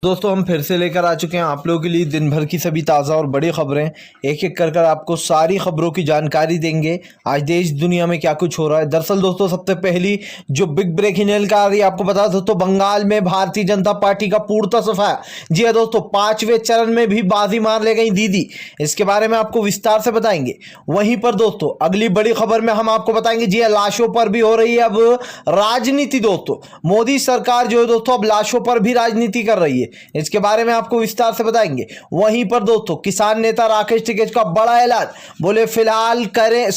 दोस्तों हम फिर से लेकर आ चुके हैं आप लोगों के लिए दिन भर की सभी ताज़ा और बड़ी खबरें। एक एक कर आपको सारी खबरों की जानकारी देंगे आज देश दुनिया में क्या कुछ हो रहा है। दरअसल दोस्तों सबसे पहली जो बिग ब्रेकिंग न्यूज़ आ रही है आपको बता दो तो बंगाल में भारतीय जनता पार्टी का पूर्णतः सफाया। जी हाँ दोस्तों, 5वें चरण में भी बाजी मार ले गई दीदी, इसके बारे में आपको विस्तार से बताएंगे। वहीं पर दोस्तों अगली बड़ी खबर में हम आपको बताएंगे, जी हाँ लाशों पर भी हो रही है अब राजनीति। दोस्तों मोदी सरकार जो है दोस्तों अब लाशों पर भी राजनीति कर रही है, इसके बारे में आपको विस्तार से बताएंगे। वहीं पर दोस्तों किसान नेता राकेश टिकैत का बड़ा ऐलान, बोले फिलहाल करें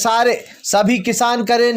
सभी किसान करें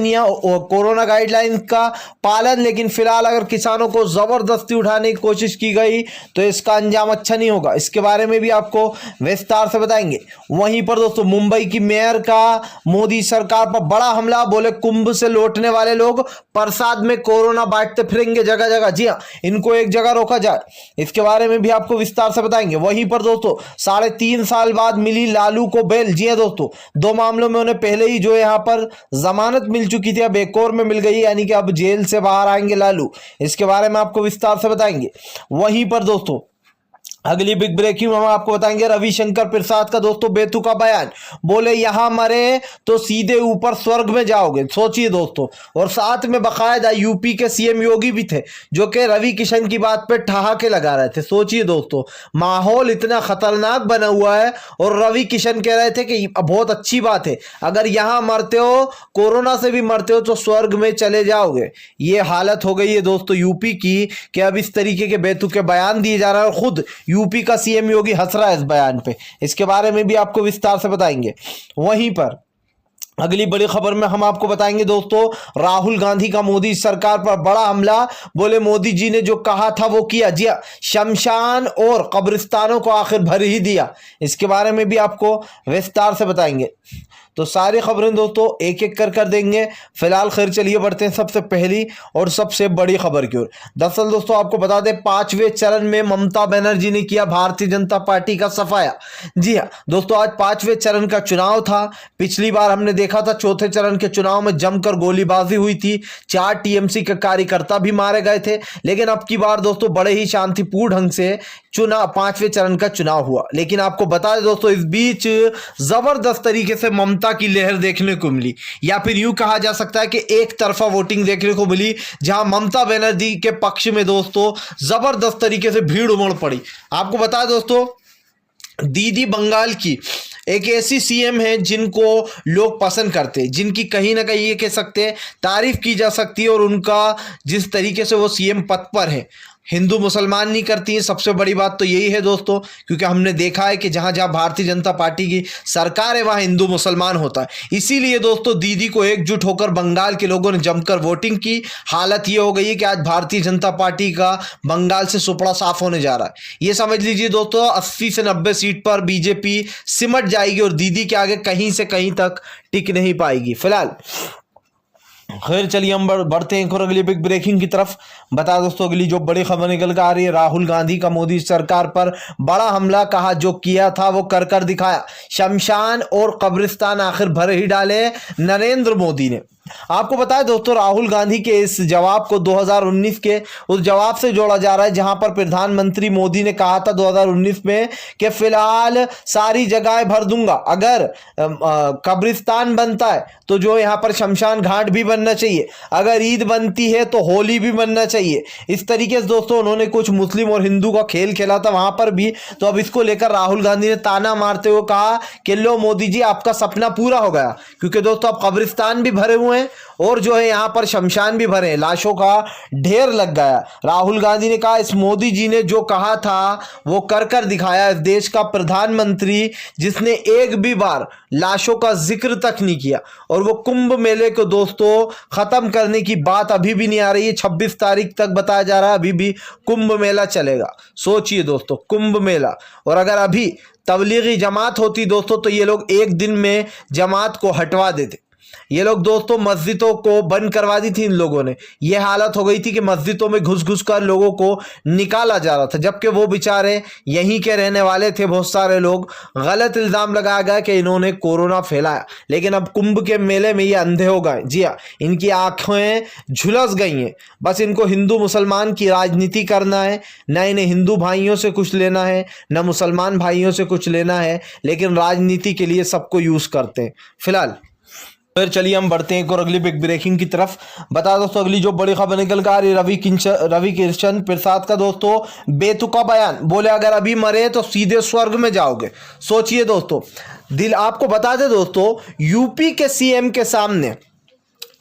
कोरोना गाइडलाइन का पालन, लेकिन फिलहाल अगर किसानों को जबरदस्ती उठाने की कोशिश की गई तो इसका अंजाम अच्छा नहीं होगा, इसके बारे में भी आपको विस्तार से बताएंगे। वहीं पर दोस्तों मुंबई की मेयर का मोदी सरकार पर बड़ा हमला, बोले कुंभ से लौटने वाले लोग प्रसाद में कोरोना बांटते फिरेंगे जगह जगगह, जी हाँ इनको एक जगह रोका जाए, इसके बारे में भी आपको विस्तार से बताएंगे। वहीं पर दोस्तों 3.5 साल बाद मिली लालू को बेल। जी हां दोस्तों, 2 मामलों में उन्हें पहले ही जो यहां पर जमानत मिल चुकी थी, अब एक और में मिल गई, यानी कि अब जेल से बाहर आएंगे लालू, इसके बारे में आपको विस्तार से बताएंगे। वहीं पर दोस्तों अगली बिग ब्रेकिंग हम आपको बताएंगे, रविशंकर प्रसाद का दोस्तों बेतुका बयान, बोले यहां मरे तो सीधे ऊपर स्वर्ग में जाओगे। सोचिए दोस्तों, और साथ में बकायदा यूपी के सीएम योगी भी थे जो कि रवि किशन की बात पे ठहाके लगा रहे थे। सोचिए दोस्तों, माहौल इतना खतरनाक बना हुआ है और रवि किशन कह रहे थे कि बहुत अच्छी बात है, अगर यहां मरते हो कोरोना से भी मरते हो तो स्वर्ग में चले जाओगे। ये हालत हो गई है दोस्तों यूपी की कि अब इस तरीके के बेतुके बयान दिए जा रहे हैं और खुद यूपी का सीएम योगी हंस रहा है इस बयान पे, इसके बारे में भी आपको विस्तार से बताएंगे। वहीं पर अगली बड़ी खबर में हम आपको बताएंगे दोस्तों, राहुल गांधी का मोदी सरकार पर बड़ा हमला, बोले मोदी जी ने जो कहा था वो किया। जी हाँ, शमशान और कब्रिस्तानों को आखिर भर ही दिया, इसके बारे में भी आपको विस्तार से बताएंगे। तो सारी खबरें दोस्तों एक एक कर देंगे। फिलहाल खैर चलिए बढ़ते हैं सबसे पहली और सबसे बड़ी खबर की ओर। दरअसल दोस्तों आपको बता दें 5वें चरण में ममता बनर्जी ने किया भारतीय जनता पार्टी का सफाया। जी हाँ दोस्तों, आज 5वें चरण का चुनाव था। पिछली बार हमने देखा था 4थे चरण के चुनाव में जमकर गोलीबाजी हुई थी, 4 टीएमसी के कार्यकर्ता भी मारे गए थे, लेकिन अब की बार दोस्तों बड़े ही शांतिपूर्ण ढंग से 5वें चरण का चुनाव हुआ। लेकिन आपको बता दें दोस्तों इस बीच जबरदस्त तरीके से ममता की लहर देखने को मिली, या फिर यूं कहा जा सकता है कि एक तरफा वोटिंग देखने को मिली, जहां ममता बनर्जी के पक्ष में दोस्तों जबरदस्त तरीके से भीड़ उमड़ पड़ी। आपको बता दोस्तों दीदी बंगाल की एक ऐसी सीएम है जिनको लोग पसंद करते हैं, जिनकी कहीं ना कहीं ये कह सकते हैं तारीफ की जा सकती है, और उनका जिस तरीके से वो सीएम पद पर है हिंदू मुसलमान नहीं करती है। सबसे बड़ी बात तो यही है दोस्तों, क्योंकि हमने देखा है कि जहां जहां भारतीय जनता पार्टी की सरकार है वहां हिंदू मुसलमान होता है। इसीलिए दोस्तों दीदी को एकजुट होकर बंगाल के लोगों ने जमकर वोटिंग की। हालत ये हो गई है कि आज भारतीय जनता पार्टी का बंगाल से सुपड़ा साफ होने जा रहा है। ये समझ लीजिए दोस्तों 80 से 90 सीट पर बीजेपी सिमट जाएगी और दीदी के आगे कहीं से कहीं तक टिक नहीं पाएगी। फिलहाल खैर चलिए हम बढ़ते हैं अगली बिग ब्रेकिंग की तरफ। बता दोस्तों अगली जो बड़ी खबर निकल कर आ रही है, राहुल गांधी का मोदी सरकार पर बड़ा हमला, कहा जो किया था वो कर दिखाया, शमशान और कब्रिस्तान आखिर भर ही डाले नरेंद्र मोदी ने। आपको बताएं दोस्तों राहुल गांधी के इस जवाब को 2019 के उस जवाब से जोड़ा जा रहा है जहां पर प्रधानमंत्री मोदी ने कहा था 2019 में कि फिलहाल सारी जगहें भर दूंगा, अगर कब्रिस्तान बनता है तो जो यहां पर शमशान घाट भी बनना चाहिए, अगर ईद बनती है तो होली भी बनना चाहिए। इस तरीके से दोस्तों उन्होंने कुछ मुस्लिम और हिंदू का खेल खेला था वहां पर भी। तो अब इसको लेकर राहुल गांधी ने ताना मारते हुए कहा कि लो मोदी जी आपका सपना पूरा हो गया, क्योंकि दोस्तों अब कब्रिस्तान भी भरे हुए हैं और जो है यहां पर शमशान भी भरे, लाशों का ढेर लग गया। राहुल गांधी ने कहा इस मोदी जी ने जो कहा था वो कर दिखाया। इस देश का प्रधानमंत्री जिसने एक भी बार लाशों का जिक्र तक नहीं किया, और वो कुंभ मेले को दोस्तों खत्म करने की बात अभी भी नहीं आ रही है। 26 तारीख तक बताया जा रहा है अभी भी कुंभ मेला चलेगा। सोचिए दोस्तों कुंभ मेला, और अगर अभी तबलीगी जमात होती दोस्तों तो ये लोग एक दिन में जमात को हटवा देते। ये लोग दोस्तों मस्जिदों को बंद करवा दी थी इन लोगों ने। ये हालत हो गई थी कि मस्जिदों में घुस घुस कर लोगों को निकाला जा रहा था, जबकि वो बेचारे यहीं के रहने वाले थे। बहुत सारे लोग, गलत इल्ज़ाम लगाया गया कि इन्होंने कोरोना फैलाया। लेकिन अब कुंभ के मेले में ये अंधे हो गए। जी हाँ, इनकी आंखें झुलस गई हैं। बस इनको हिंदू मुसलमान की राजनीति करना है, न इन्हें हिंदू भाइयों से कुछ लेना है, न मुसलमान भाइयों से कुछ लेना है, लेकिन राजनीति के लिए सबको यूज़ करते हैं। फिलहाल फिर चलिए हम बढ़ते हैं एक और अगली बिग ब्रेकिंग की तरफ। बता दोस्तों अगली जो बड़ी खबर निकल कर आ रही, रवि किशन प्रसाद का दोस्तों बेतुका बयान। बोले अगर अभी मरे तो सीधे स्वर्ग में जाओगे। सोचिए दोस्तों, दिल आपको बता दे दोस्तों, यूपी के सीएम के सामने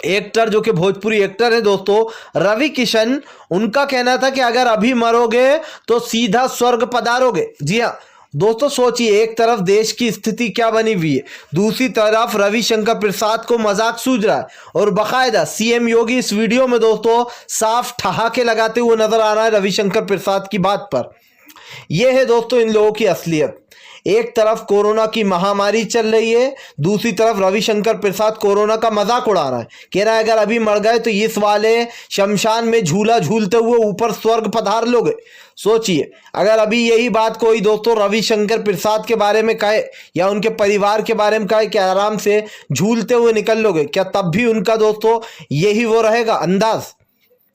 एक्टर जो कि भोजपुरी एक्टर है दोस्तों रवि किशन, उनका कहना था कि अगर अभी मरोगे तो सीधा स्वर्ग पधारोगे। जी हाँ दोस्तों, सोचिए, एक तरफ देश की स्थिति क्या बनी हुई है, दूसरी तरफ रविशंकर प्रसाद को मजाक सूझ रहा है, और बाकायदा सीएम योगी इस वीडियो में दोस्तों साफ ठहाके लगाते हुए नजर आ रहा है रविशंकर प्रसाद की बात पर। यह है दोस्तों इन लोगों की असलियत। एक तरफ कोरोना की महामारी चल रही है, दूसरी तरफ रविशंकर प्रसाद कोरोना का मजाक उड़ा रहा है। कह रहा है अगर अभी मर गए तो इस वाले शमशान में झूला झूलते हुए ऊपर स्वर्ग पधार लोगे। सोचिए, अगर अभी यही बात कोई दोस्तों रविशंकर प्रसाद के बारे में कहे या उनके परिवार के बारे में कहे कि आराम से झूलते हुए निकल लोगे, क्या तब भी उनका दोस्तों यही वो रहेगा अंदाज,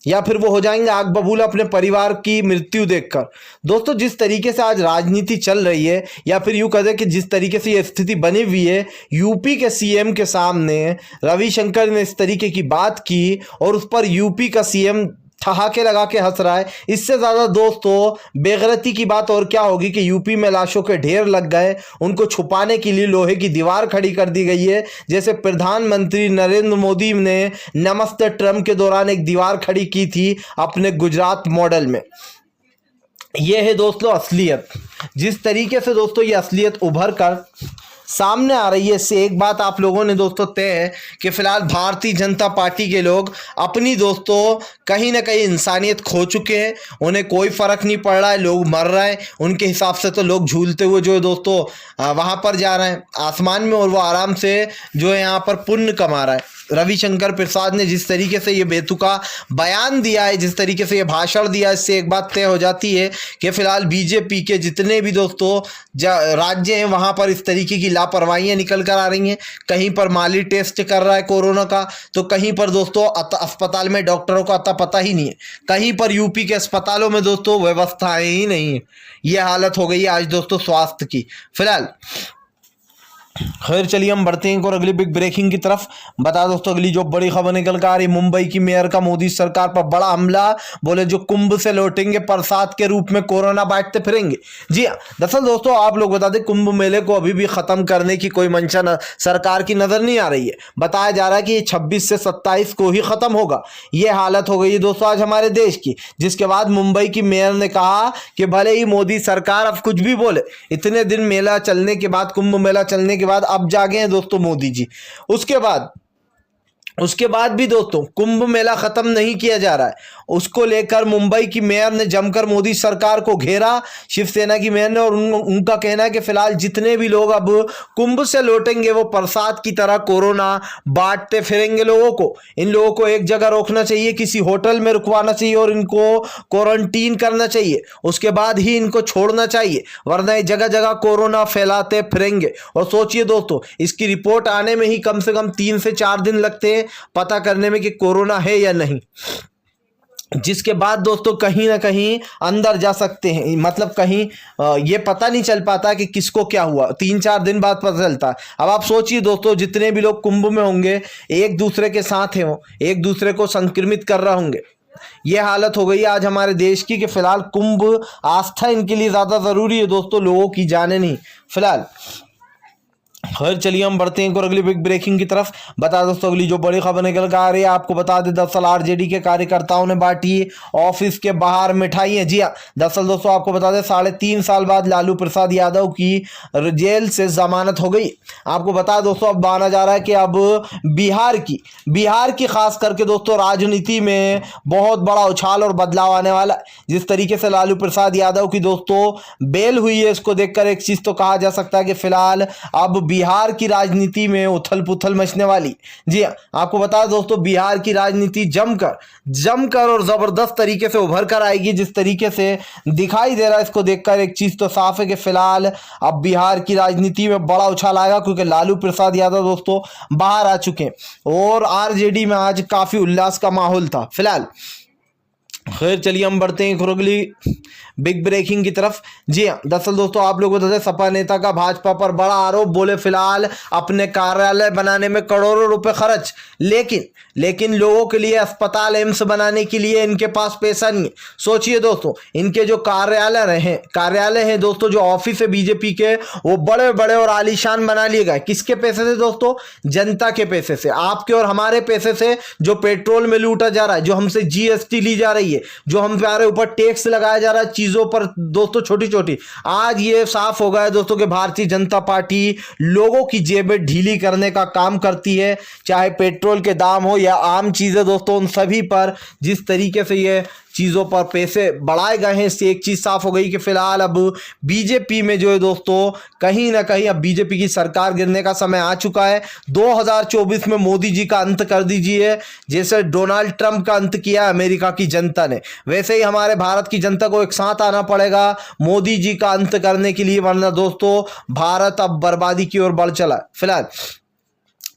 या फिर वो हो जाएंगे आग बबूला अपने परिवार की मृत्यु देखकर। दोस्तों जिस तरीके से आज राजनीति चल रही है, या फिर यूं कहें कि जिस तरीके से ये स्थिति बनी हुई है, यूपी के सीएम के सामने रविशंकर ने इस तरीके की बात की और उस पर यूपी का सीएम ठहाके लगा के हंस रहा है। इससे ज़्यादा दोस्तों बेगैरती की बात और क्या होगी कि यूपी में लाशों के ढेर लग गए, उनको छुपाने के लिए लोहे की दीवार खड़ी कर दी गई है। जैसे प्रधानमंत्री नरेंद्र मोदी ने नमस्ते ट्रम्प के दौरान एक दीवार खड़ी की थी अपने गुजरात मॉडल में। यह है दोस्तों असलियत। जिस तरीके से दोस्तों ये असलियत उभर कर सामने आ रही है, इससे एक बात आप लोगों ने दोस्तों तय है कि फिलहाल भारतीय जनता पार्टी के लोग अपनी दोस्तों कहीं ना कहीं इंसानियत खो चुके हैं। उन्हें कोई फर्क नहीं पड़ रहा है, लोग मर रहे हैं, उनके हिसाब से तो लोग झूलते हुए जो है दोस्तों वहां पर जा रहे हैं आसमान में, और वो आराम से जो है यहाँ पर पुण्य कमा रहा है। रविशंकर प्रसाद ने जिस तरीके से ये बेतुका बयान दिया है, जिस तरीके से ये भाषण दिया है, इससे एक बात तय हो जाती है कि फिलहाल बीजेपी के जितने भी दोस्तों राज्य हैं वहां पर इस तरीके की लापरवाहियां निकल कर आ रही हैं। कहीं पर माली टेस्ट कर रहा है कोरोना का, तो कहीं पर दोस्तों अस्पताल में डॉक्टरों का अता पता ही नहीं है, कहीं पर यूपी के अस्पतालों में दोस्तों व्यवस्थाएं ही नहीं है। ये हालत हो गई है आज दोस्तों स्वास्थ्य की। फिलहाल खैर चलिए हम बढ़ते हैं और अगली बिग ब्रेकिंग की तरफ। बता दोस्तों अगली जो बड़ी खबर निकल कर आ रही, मुंबई की मेयर का मोदी सरकार पर बड़ा हमला। बोले जो कुंभ से लौटेंगे प्रसाद के रूप में कोरोना बांटते फिरेंगे। जी हाँ, दरअसल दोस्तों आप लोग बता दें, कुंभ मेले को अभी भी खत्म करने की कोई मंशा सरकार की नजर नहीं आ रही है। बताया जा रहा है कि ये 26 से 27 को ही खत्म होगा। ये हालत हो गई है दोस्तों आज हमारे देश की, जिसके बाद मुंबई की मेयर ने कहा कि भले ही मोदी सरकार अब कुछ भी बोले, इतने दिन मेला चलने के बाद, कुंभ मेला चलने के बाद अब जागे हैं दोस्तों मोदी जी। उसके बाद भी दोस्तों कुंभ मेला खत्म नहीं किया जा रहा है। उसको लेकर मुंबई की मेयर ने जमकर मोदी सरकार को घेरा, शिवसेना की मेयर ने, और उनका कहना है कि फिलहाल जितने भी लोग अब कुंभ से लौटेंगे वो प्रसाद की तरह कोरोना बांटते फिरेंगे लोगों को। इन लोगों को एक जगह रोकना चाहिए, किसी होटल में रुकवाना चाहिए और इनको क्वारंटीन करना चाहिए, उसके बाद ही इनको छोड़ना चाहिए, वरना ये जगह जगह कोरोना फैलाते फिरेंगे। और सोचिए दोस्तों, इसकी रिपोर्ट आने में ही कम से कम 3 से 4 दिन लगते हैं पता करने में कि कोरोना है या नहीं, जिसके बाद दोस्तों कहीं ना कहीं अंदर जा सकते हैं। मतलब कहीं ये पता नहीं चल पाता कि किसको क्या हुआ, 3-4 दिन बाद पता चलता है। अब आप सोचिए दोस्तों, जितने भी लोग कुंभ में होंगे एक दूसरे के साथ हैं, वो एक दूसरे को संक्रमित कर रहे होंगे। ये हालत हो गई आज हमारे देश की कि फिलहाल कुंभ आस्था इनके लिए ज़्यादा ज़रूरी है दोस्तों, लोगों की जाने नहीं। फिलहाल खैर चलिए हम बढ़ते हैं और अगली बिग ब्रेकिंग की तरफ। बता दोस्तों अगली जो बड़ी खबर निकल कर आ रही है, आपको बता दें दरअसल आरजेडी के कार्यकर्ताओं ने बांटी ऑफिस के बाहर मिठाइयाँ। जी हाँ, दरअसल दोस्तों आपको बता दें 3.5 साल बाद लालू प्रसाद यादव की जेल से जमानत हो गई। आपको बता दोस्तों अब माना जा रहा है कि अब बिहार की खास करके दोस्तों राजनीति में बहुत बड़ा उछाल और बदलाव आने वाला है। जिस तरीके से लालू प्रसाद यादव की दोस्तों बेल हुई है, इसको देखकर एक चीज़ तो कहा जा सकता है कि फिलहाल अब बिहार बिहार की राजनीति में उथल पुथल मचने वाली। जी हाँ, आपको बता दें दोस्तों, बिहार की राजनीति जमकर और जबरदस्त तरीके से उभर कर आएगी। जिस तरीके से दिखाई दे रहा है, इसको देखकर एक चीज तो साफ है कि फिलहाल अब बिहार की राजनीति में बड़ा उछाल आएगा, क्योंकि लालू प्रसाद यादव दोस्तों बाहर आ चुके हैं और आरजेडी में आज काफी उल्लास का माहौल था। फिलहाल खैर चलिए हम बढ़ते हैं अगली बिग ब्रेकिंग की तरफ। जी हाँ, दरअसल दोस्तों आप लोगों को बता दें, सपा नेता का भाजपा पर बड़ा आरोप। बोले फिलहाल अपने कार्यालय बनाने में करोड़ों रुपए खर्च, लेकिन लोगों के लिए अस्पताल एम्स बनाने के लिए इनके पास पैसा नहीं है। सोचिए दोस्तों, इनके जो कार्यालय हैं दोस्तों, जो ऑफिस है बीजेपी के, वो बड़े बड़े और आलीशान बना लिए गए। किसके पैसे से दोस्तों? जनता के पैसे से, आपके और हमारे पैसे से, जो पेट्रोल में लूटा जा रहा है, जो हमसे जीएसटी ली जा रही है, जो हमारे ऊपर टैक्स लगाया जा रहा है चीजों पर दोस्तों, छोटी छोटी। आज ये साफ हो गया है दोस्तों कि भारतीय जनता पार्टी लोगों की जेबें ढीली करने का काम करती है, चाहे पेट्रोल के दाम हो या आम चीजें दोस्तों, उन सभी पर जिस तरीके से ये चीज़ों पर पैसे बढ़ाए गए हैं, इससे एक चीज़ साफ हो गई कि फिलहाल अब बीजेपी में जो है दोस्तों, कहीं ना कहीं अब बीजेपी की सरकार गिरने का समय आ चुका है। 2024 में मोदी जी का अंत कर दीजिए, जैसे डोनाल्ड ट्रंप का अंत किया अमेरिका की जनता ने, वैसे ही हमारे भारत की जनता को एक साथ आना पड़ेगा मोदी जी का अंत करने के लिए, वरना दोस्तों भारत अब बर्बादी की ओर बढ़ चला। फिलहाल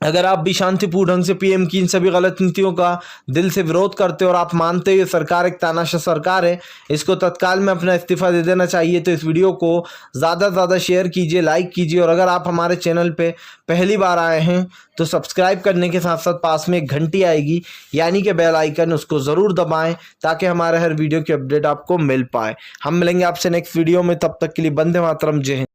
अगर आप भी शांतिपूर्ण ढंग से पीएम की इन सभी गलत नीतियों का दिल से विरोध करते हो और आप मानते हो ये सरकार एक तानाशाह सरकार है, इसको तत्काल में अपना इस्तीफा दे देना चाहिए, तो इस वीडियो को ज़्यादा से ज़्यादा शेयर कीजिए, लाइक कीजिए, और अगर आप हमारे चैनल पे पहली बार आए हैं तो सब्सक्राइब करने के साथ साथ पास में एक घंटी आएगी यानी कि बेल आइकन, उसको ज़रूर दबाएँ ताकि हमारे हर वीडियो की अपडेट आपको मिल पाए। हम मिलेंगे आपसे नेक्स्ट वीडियो में, तब तक के लिए वंदे मातरम, जय हिंद।